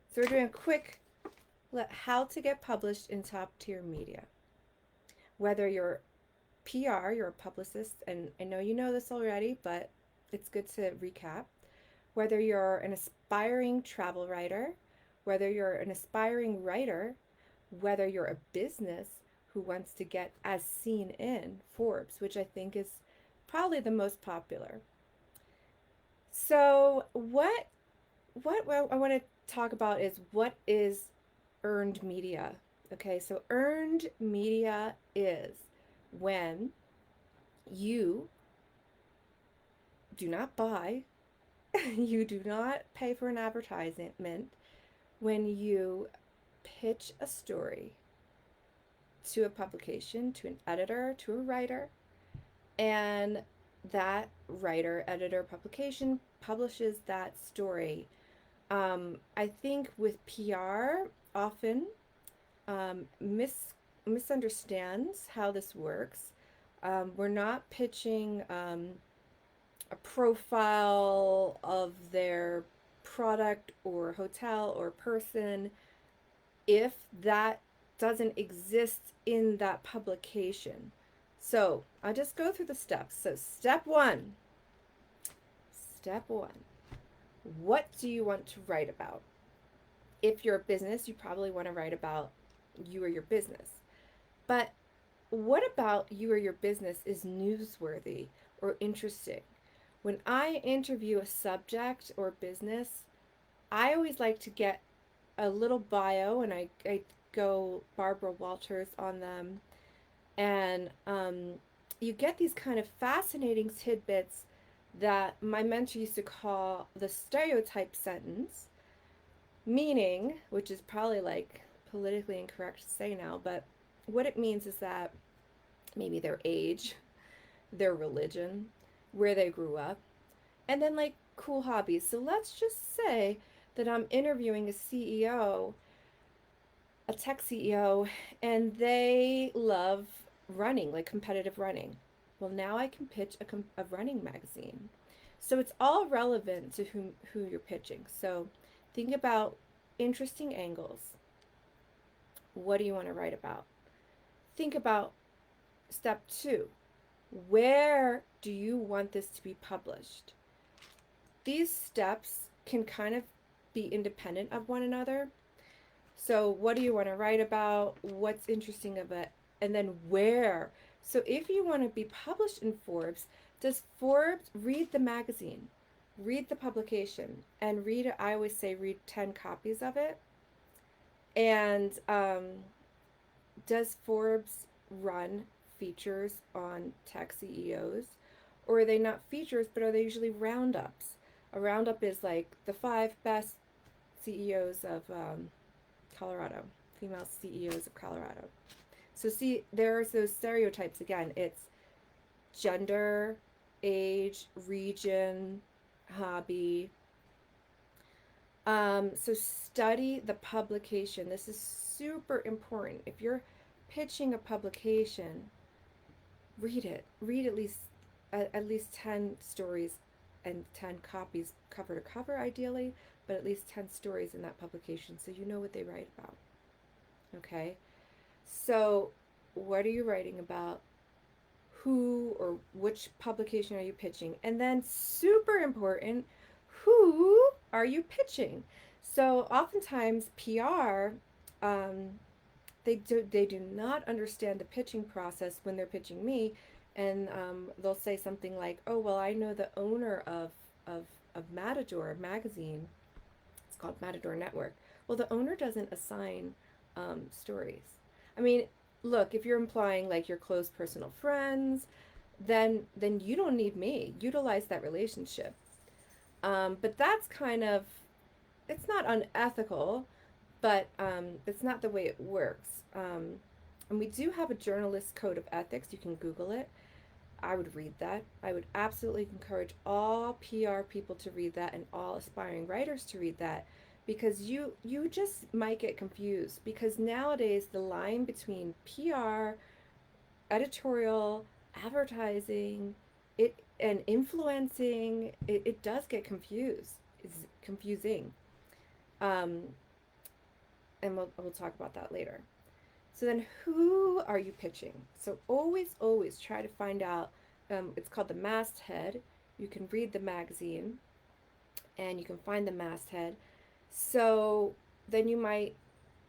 So we're doing a quick how to get published in top tier media. Whether you're PR, you're a publicist, and I know you know this already, but it's good to recap. Whether you're an aspiring travel writer, whether you're an aspiring writer, whether you're a business who wants to get as seen in Forbes, which I think is probably the most popular. So, what I want to talk about is what is earned media. Okay, so earned media is when you do not buy, you do not pay for an advertisement, when you pitch a story to a publication, to an editor, to a writer, and that writer, editor, publication publishes that story. I think with PR, often misunderstands how this works. We're not pitching a profile of their product or hotel or person if that doesn't exist in that publication. So I'll just go through the steps. So step one, what do you want to write about? If you're a business, you probably want to write about you or your business. But what about you or your business is newsworthy or interesting? When I interview a subject or business, I always like to get a little bio, and I go Barbara Walters on them. And you get these kind of fascinating tidbits that my mentor used to call the stereotype sentence, meaning, which is probably like politically incorrect to say now, but what it means is that maybe their age, their religion, where they grew up, and then like cool hobbies. So let's just say that I'm interviewing a CEO, a tech CEO, and they love running, like competitive running. Well, now I can pitch a running magazine. So it's all relevant to who you're pitching. So think about interesting angles. What do you want to write about? Think about step two. Where do you want this to be published? These steps can kind of be independent of one another. So, what do you want to write about? What's interesting of it? And then where? So, if you want to be published in Forbes, does Forbes read the magazine, read the publication, and read it? I always say read 10 copies of it. And does Forbes run features on tech CEOs? Or are they not features, but are they usually roundups? A roundup is like the 5 best CEOs of Colorado, female CEOs of Colorado. So see, there's those stereotypes again. It's gender, age, region, hobby. So study the publication. This is super important. If you're pitching a publication, read it. Read at least 10 stories and 10 copies cover to cover ideally, but at least 10 stories in that publication so you know what they write about. Okay? So, what are you writing about? Who or which publication are you pitching? And then, super important, who are you pitching? So, oftentimes, PR, um, they do not understand the pitching process when they're pitching me, and they'll say something like, "Oh, well, I know the owner of of Matador magazine. It's called Matador Network." Well, the owner doesn't assign stories. I mean, look, if you're implying like your close personal friends, then you don't need me. Utilize that relationship. But that's kind of, it's not unethical, but it's not the way it works. And we do have a journalist code of ethics. You can Google it. I would read that. I would absolutely encourage all PR people to read that and all aspiring writers to read that, because you just might get confused, because nowadays the line between PR, editorial, advertising, it and influencing, it does get confused. It's confusing. Um, and we'll talk about that later. So then who are you pitching? So always try to find out, it's called the masthead. You can read the magazine and you can find the masthead. So then you might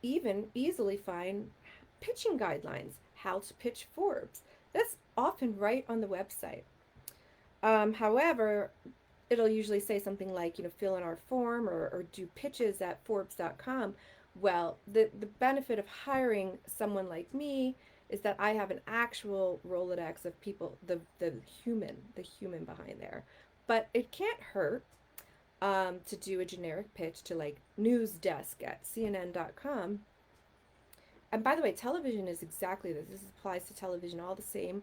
even easily find pitching guidelines, how to pitch Forbes. That's often right on the website. However, it'll usually say something like, fill in our form or do pitches at Forbes.com. Well, the benefit of hiring someone like me is that I have an actual Rolodex of people, the human behind there. But it can't hurt to do a generic pitch to like news desk at CNN.com. And by the way, television is exactly this. This applies to television all the same.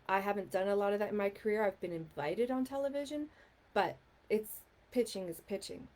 I haven't done a lot of that in my career. I've been invited on television, but it's pitching is pitching.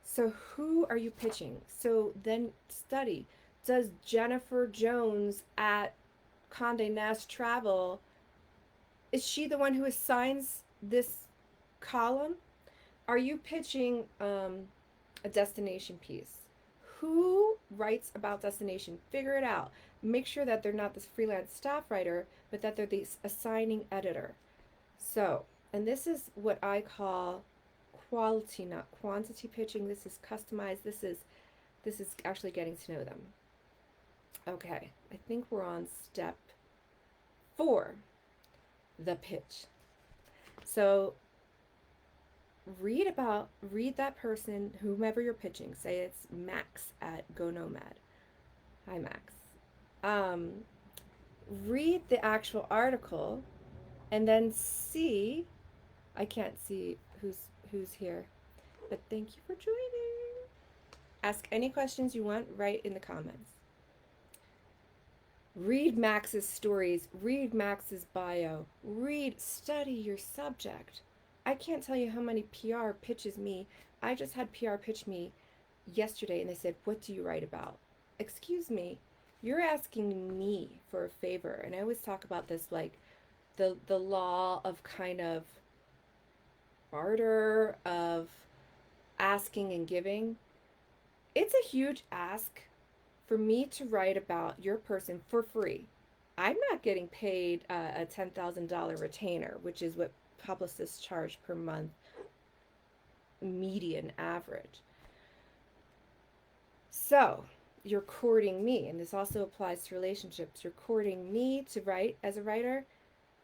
So who are you pitching? So then study. Does Jennifer Jones at Condé Nast Travel, is she the one who assigns this column? Are you pitching a destination piece? Who writes about destination? Figure it out. Make sure that they're not this freelance staff writer, but that they're the assigning editor. So, and this is what I call quality, not quantity pitching. This is customized. This is actually getting to know them. Okay, I think we're on step 4, the pitch. So read that person, whomever you're pitching. Say it's Max at Go Nomad. Hi, Max. Um, Read the actual article and then see. I can't see who's here, but thank you for joining. Ask any questions you want right in the comments. Read Max's stories, read Max's bio, study your subject. I can't tell you how many PR pitches me. I just had PR pitch me yesterday and they said, "What do you write about?" Excuse me, you're asking me for a favor. And I always talk about this like the law of kind of barter, of asking and giving. It's a huge ask for me to write about your person for free. I'm not getting paid a $10,000 retainer, which is what publicists charge per month, median average. So you're courting me, and this also applies to relationships. You're courting me to write as a writer.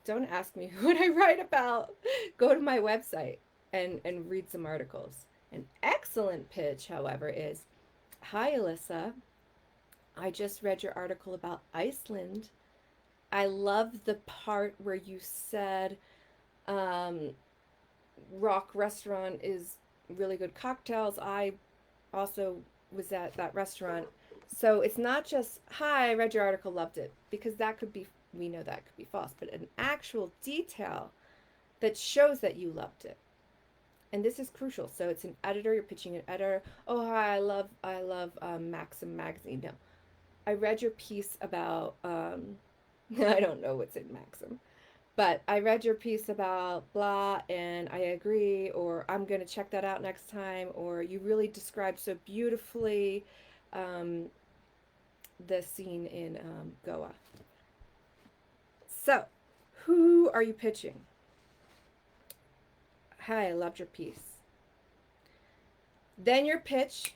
Don't ask me what I write about. Go to my website and read some articles. An excellent pitch, however, is, "Hi, Alyssa. I just read your article about Iceland. I love the part where you said Rock Restaurant is really good cocktails. I also was at that restaurant." So it's not just, "Hi, I read your article, loved it," because that could be, we know that could be false, but an actual detail that shows that you loved it. And this is crucial. So it's an editor, you're pitching an editor. "Oh, hi, I love Maxim magazine." No, I read your piece about, I don't know what's in Maxim, but I read your piece about blah and I agree, or I'm going to check that out next time, or you really described so beautifully the scene in Goa. So, who are you pitching? "Hi, I loved your piece." Then your pitch,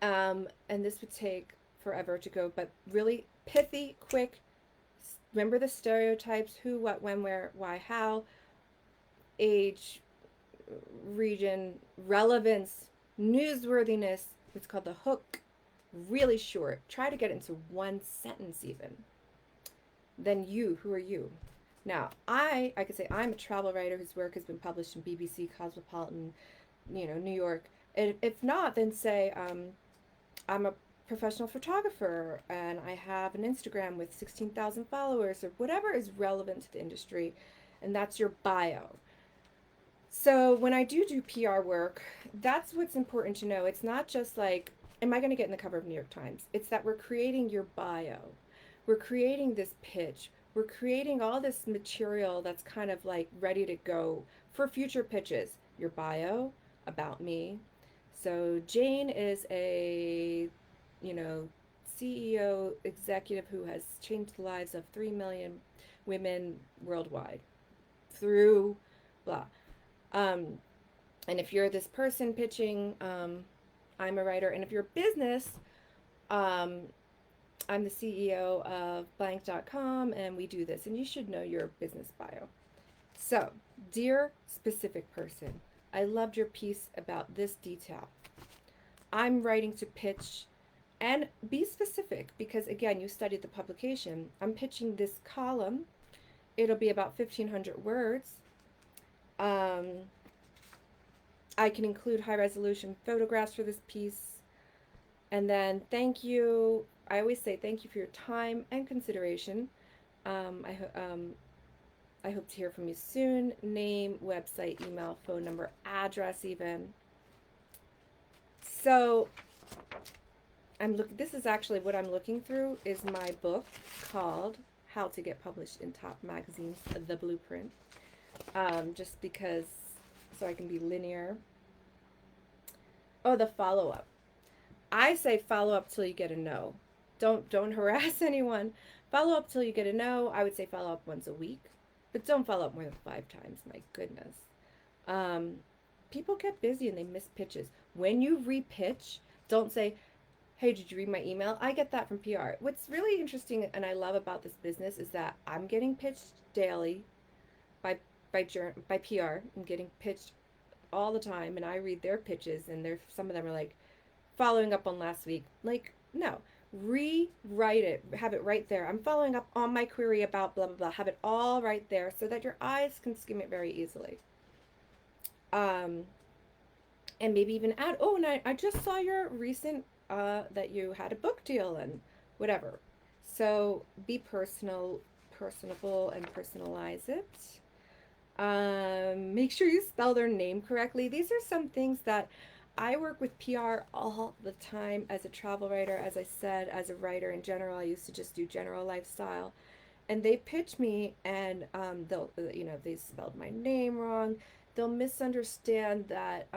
and this would take forever to go, but really pithy, quick. Remember the stereotypes: who, what, when, where, why, how, age, region, relevance, newsworthiness. It's called the hook. Really short. Try to get into one sentence even. Then you, who are you? Now, I could say I'm a travel writer whose work has been published in BBC, Cosmopolitan, New York. And if not, then say I'm a professional photographer and I have an Instagram with 16,000 followers, or whatever is relevant to the industry, and that's your bio. So when I do PR work, that's what's important to know. It's not just like, am I going to get in the cover of New York Times? It's that we're creating your bio. We're creating this pitch. We're creating all this material that's kind of like ready to go for future pitches. Your bio, about me, So Jane is a, you know, CEO executive who has changed the lives of 3 million women worldwide through blah. Um, and if you're this person pitching, I'm a writer. And if you're a business, um, I'm the CEO of blank.com and we do this. And you should know your business bio. So, dear specific person, I loved your piece about this detail. I'm writing to pitch and be specific because, again, you studied the publication. I'm pitching this column. It'll be about 1,500 words. I can include high resolution photographs for this piece. And then thank you. I always say thank you for your time and consideration. Um, I, I hope to hear from you soon. Name, website, email, phone number, address, even. So this is actually what I'm looking through is my book called How to Get Published in Top Magazines, The Blueprint. Just because, so I can be linear. Oh, the follow-up. I say follow up till you get a no. Don't harass anyone. Follow up till you get a no. I would say follow up once a week, but don't follow up more than 5 times. My goodness. People get busy and they miss pitches. When you repitch, don't say, "Hey, did you read my email?" I get that from PR. What's really interesting and I love about this business is that I'm getting pitched daily by by PR. I'm getting pitched all the time, and I read their pitches, and some of them are like following up on last week. Like, no, rewrite it, have it right there. I'm following up on my query about blah blah blah. Have it all right there so that your eyes can skim it very easily. And maybe even add, oh, and I just saw your recent that you had a book deal and whatever. So be personable, and personalize it. Make sure you spell their name correctly. These are some things that I work with PR all the time as a travel writer, as I said, as a writer in general. I used to just do general lifestyle. And they pitch me and they'll, they spelled my name wrong. They'll misunderstand that,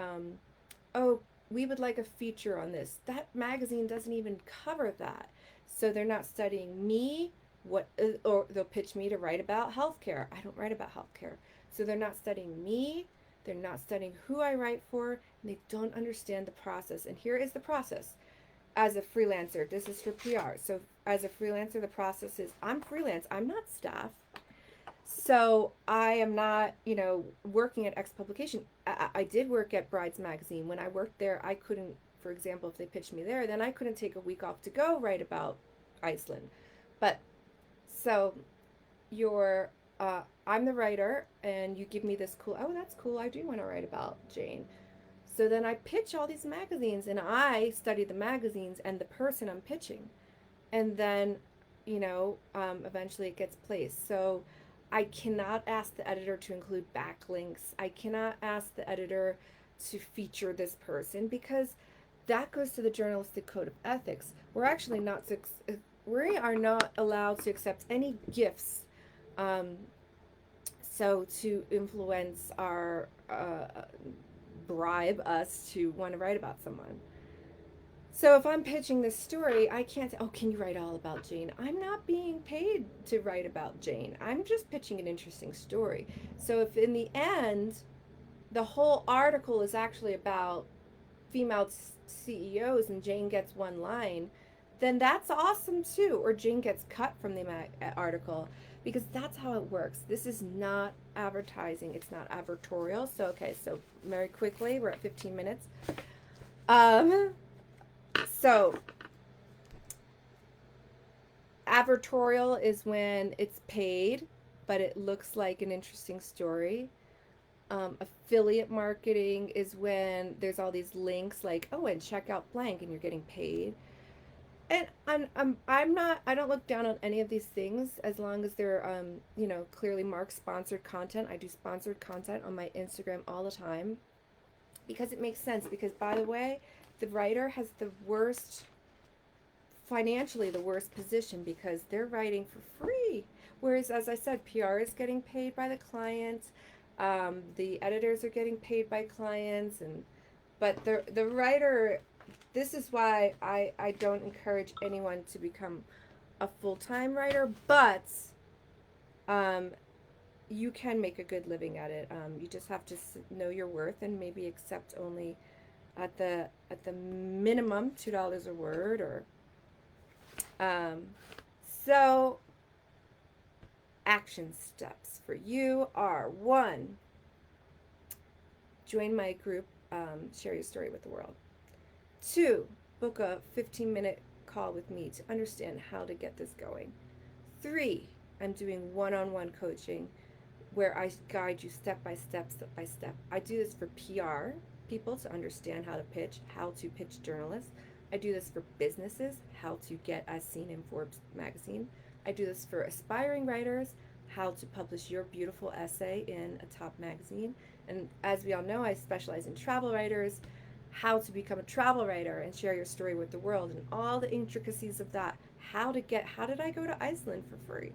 oh, we would like a feature on this. That magazine doesn't even cover that. So they're not studying me, or they'll pitch me to write about healthcare. I don't write about healthcare. So they're not studying me, they're not studying who I write for, and they don't understand the process. And here is the process. As a freelancer, this is for PR. So as a freelancer, the process is I'm freelance, I'm not staff. So I am not, working at X publication. I did work at Brides Magazine. When I worked there, I couldn't, for example, if they pitched me there, then I couldn't take a week off to go write about Iceland. But so you're I'm the writer and you give me this cool, oh, that's cool, I do want to write about Jane. So then I pitch all these magazines and I study the magazines and the person I'm pitching. And then, eventually it gets placed. So I cannot ask the editor to include backlinks. I cannot ask the editor to feature this person because that goes to the journalistic code of ethics. We are not allowed to accept any gifts so to influence our, bribe us to want to write about someone. So if I'm pitching this story, I can't say, oh, can you write all about Jane? I'm not being paid to write about Jane. I'm just pitching an interesting story. So if in the end, the whole article is actually about female CEOs and Jane gets one line, then that's awesome too. Or Jane gets cut from the article because that's how it works. This is not advertising. It's not advertorial. So, okay, so very quickly, we're at 15 minutes. So advertorial is when it's paid, but it looks like an interesting story. Affiliate marketing is when there's all these links like, oh, and check out blank and you're getting paid. And I don't look down on any of these things as long as they're, clearly marked sponsored content. I do sponsored content on my Instagram all the time because it makes sense. Because, by the way, the writer has financially the worst position because they're writing for free. Whereas, as I said, PR is getting paid by the client. The editors are getting paid by clients, and But the writer, this is why I don't encourage anyone to become a full-time writer, but um, you can make a good living at it. You just have to know your worth and maybe accept only at the minimum $2 a word, or um, so action steps for you are: one, join my group, share your story with the world. Two, book a 15-minute call with me to understand how to get this going. Three, I'm doing one-on-one coaching where I guide you step by step, step by step. I do this for PR people to understand how to pitch journalists. I do this for businesses, how to get as seen in Forbes magazine. I do this for aspiring writers, how to publish your beautiful essay in a top magazine. And as we all know, I specialize in travel writers, how to become a travel writer and share your story with the world and all the intricacies of that. How did I go to Iceland for free?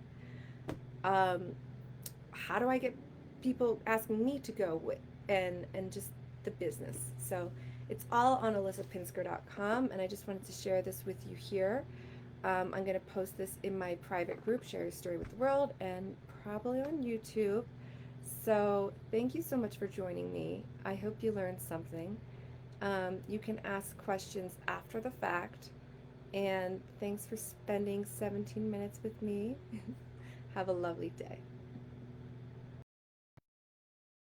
Um, how do I get people asking me to go with, and just the business. So it's all on elizapinsker.com, and I just wanted to share this with you here. I'm going to post this in my private group, Share Your Story with the World, and probably on YouTube. So thank you so much for joining me. I hope you learned something. You can ask questions after the fact, and thanks for spending 17 minutes with me. Have a lovely day.